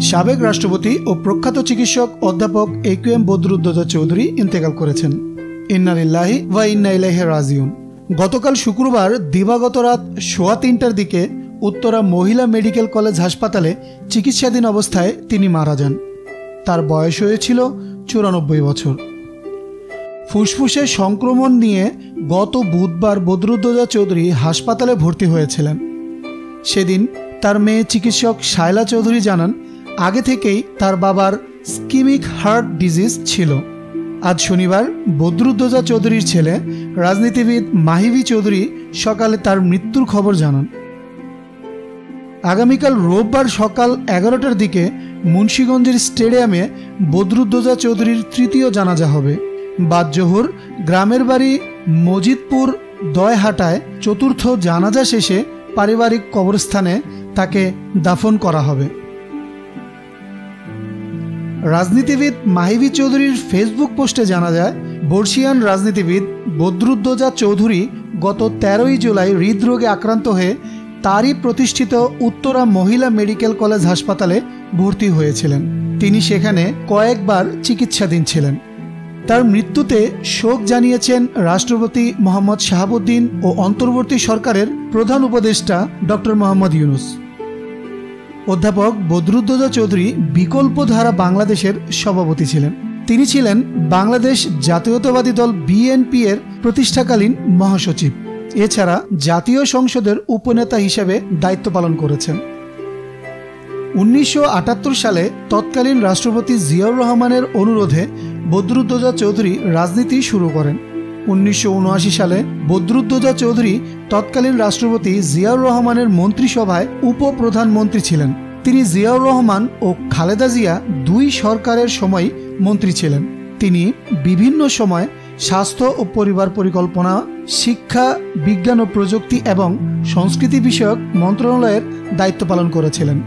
সাবেক রাষ্ট্রপতি ও প্রখ্যাত চিকিৎসক অধ্যাপক এ.কে.এম. বদরুদ্দোজা চৌধুরী ইন্তেকাল করেছেন। ইন্না লিল্লাহি ওয়া ইন্না ইলাইহি রাজিউন। গতকাল শুক্রবার দিবাগত রাত 3:15টার দিকে উত্তরা মহিলা মেডিকেল কলেজ হাসপাতালে চিকিৎসাধীন অবস্থায় তিনি মারা যান। তার বয়স হয়েছিল 94 বছর। ফুসফুসে সংক্রমণ নিয়ে গত বুধবার বদরুদ্দোজা চৌধুরী হাসপাতালে ভর্তি হয়েছিলেন। সেদিন তার মেয়ে চিকিৎসক শায়লা চৌধুরী জানান, আগে থেকেই তার বাবার স্কিমিক হার্ট ডিজিজ ছিল। আজ শনিবার বদরুদ্দোজা চৌধুরীর ছেলে রাজনীতিবিদ মাহিবি চৌধুরী সকালে তার মৃত্যুর খবর জানান। আগামীকাল রোববার সকাল 11টার দিকে মুন্সিগঞ্জের স্টেডিয়ামে বদরুদ্দোজা চৌধুরীর তৃতীয় জানাজা হবে। বাদ জোহর গ্রামের বাড়ি মজিদপুর দয়হাটায় চতুর্থ জানাজা শেষে পারিবারিক কবরস্থানে তাকে দাফন করা হবে। রাজনীতিবিদ মাহিবি চৌধুরীর ফেসবুক পোস্টে জানা যায়, বর্ষিয়ান রাজনীতিবিদ বদরুদ্দোজা চৌধুরী গত 13ই জুলাই হৃদরোগে আক্রান্ত হয়ে তারই প্রতিষ্ঠিত উত্তরা মহিলা মেডিকেল কলেজ হাসপাতালে ভর্তি হয়েছিলেন। তিনি সেখানে কয়েকবার চিকিৎসাধীন ছিলেন। তার মৃত্যুতে শোক জানিয়েছেন রাষ্ট্রপতি মোহাম্মদ শাহাবুদ্দিন ও অন্তর্বর্তী সরকারের প্রধান উপদেষ্টা ডক্টর মোহাম্মদ ইউনুস। অধ্যাপক বদরুদ্দোজা চৌধুরী বিকল্প ধারা বাংলাদেশের সভাপতি ছিলেন। তিনি ছিলেন বাংলাদেশ জাতীয়তাবাদী দল বিএনপি এর প্রতিষ্ঠাকালীন মহাসচিব। এছাড়া জাতীয় সংসদের উপনেতা হিসেবে দায়িত্ব পালন করেছেন। 1978 সালে তৎকালীন রাষ্ট্রপতি জিয়াউর রহমানের অনুরোধে বদরুদ্দোজা চৌধুরী রাজনীতি শুরু করেন। 1979 সালে বদরুদ্দোজা চৌধুরী তৎকালীন রাষ্ট্রপতি জিয়াউর রহমানের মন্ত্রিসভায় উপপ্রধানমন্ত্রী ছিলেন। তিনি জিয়াউর রহমান ও খালেদা জিয়া দুই সরকারের সময় মন্ত্রী ছিলেন। তিনি বিভিন্ন সময় স্বাস্থ্য ও পরিবার পরিকল্পনা, শিক্ষা, বিজ্ঞান ও প্রযুক্তি এবং সংস্কৃতি বিষয়ক মন্ত্রণালয়ের দায়িত্ব পালন করেছিলেন।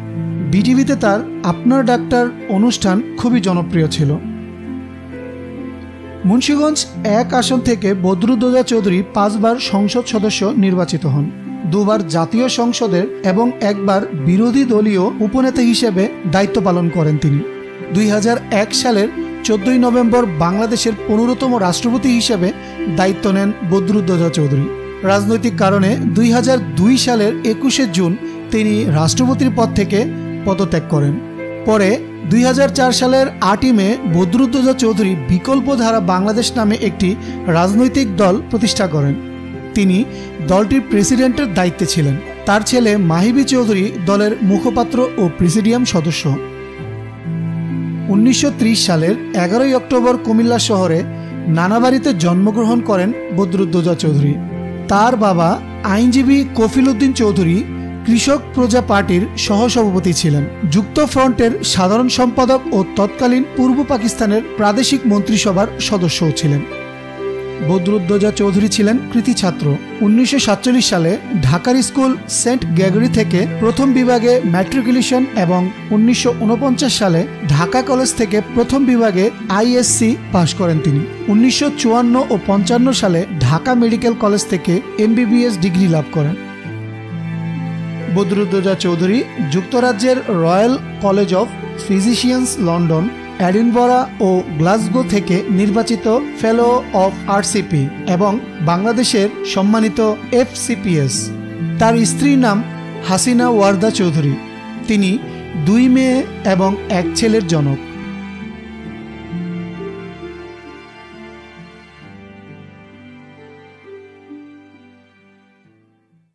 বিটিভিতে তার আপনার ডাক্তার অনুষ্ঠান খুবই জনপ্রিয় ছিল। মুন্সিগঞ্জ 1 আসন থেকে বদরুদ্দোজা চৌধুরী 5 বার সংসদ সদস্য নির্বাচিত হন। 2 বার জাতীয় সংসদের এবং 1 বার বিরোধী দলীয় উপনেতা হিসেবে দায়িত্ব পালন করেন তিনি। 2001 সালের 14ই নভেম্বর বাংলাদেশের 15তম রাষ্ট্রপতি হিসেবে দায়িত্ব নেন বদরুদ্দোজা চৌধুরী। রাজনৈতিক কারণে 2002 সালের 21শে জুন তিনি রাষ্ট্রপতির পদ থেকে পদত্যাগ করেন। পরে 2004 সালের 8ই মে বদরুদ্দোজা চৌধুরী বিকল্প ধারা বাংলাদেশ নামে একটি রাজনৈতিক দল প্রতিষ্ঠা করেন। তিনি দলটির প্রেসিডেন্টের দায়িত্বে ছিলেন। তার ছেলে মাহিবি চৌধুরী দলের মুখপাত্র ও প্রেসিডিয়াম সদস্য। 1930 সালের 11ই অক্টোবর কুমিল্লা শহরে নানাবাড়িতে জন্মগ্রহণ করেন বদরুদ্দোজা চৌধুরী। তার বাবা আইনজীবী কফিল উদ্দিন চৌধুরী কৃষক প্রজা পার্টির সহসভাপতি ছিলেন, যুক্ত ফ্রন্টের সাধারণ সম্পাদক ও তৎকালীন পূর্ব পাকিস্তানের প্রাদেশিক মন্ত্রিসভার সদস্যও ছিলেন। বদরুদ্দোজা চৌধুরী ছিলেন কৃতি ছাত্র। 1947 সালে ঢাকার স্কুল সেন্ট গ্রেগরি থেকে প্রথম বিভাগে ম্যাট্রিকুলেশন এবং 1949 সালে ঢাকা কলেজ থেকে প্রথম বিভাগে আইএসসি পাশ করেন তিনি। 1954 ও 55 সালে ঢাকা মেডিকেল কলেজ থেকে এমবিবিএস ডিগ্রি লাভ করেন। বদরুদ্দোজা চৌধুরী যুক্তরাজ্যের Royal College of Physicians London, Edinburgh ও গ্লাসগো থেকে নির্বাচিত ফেলো অফ আরসিপি এবং বাংলাদেশের সম্মানিত এফসিপিএস। তার স্ত্রীর নাম হাসিনা ওয়ার্দা চৌধুরী। তিনি 2 মেয়ে এবং 1 ছেলের জনক।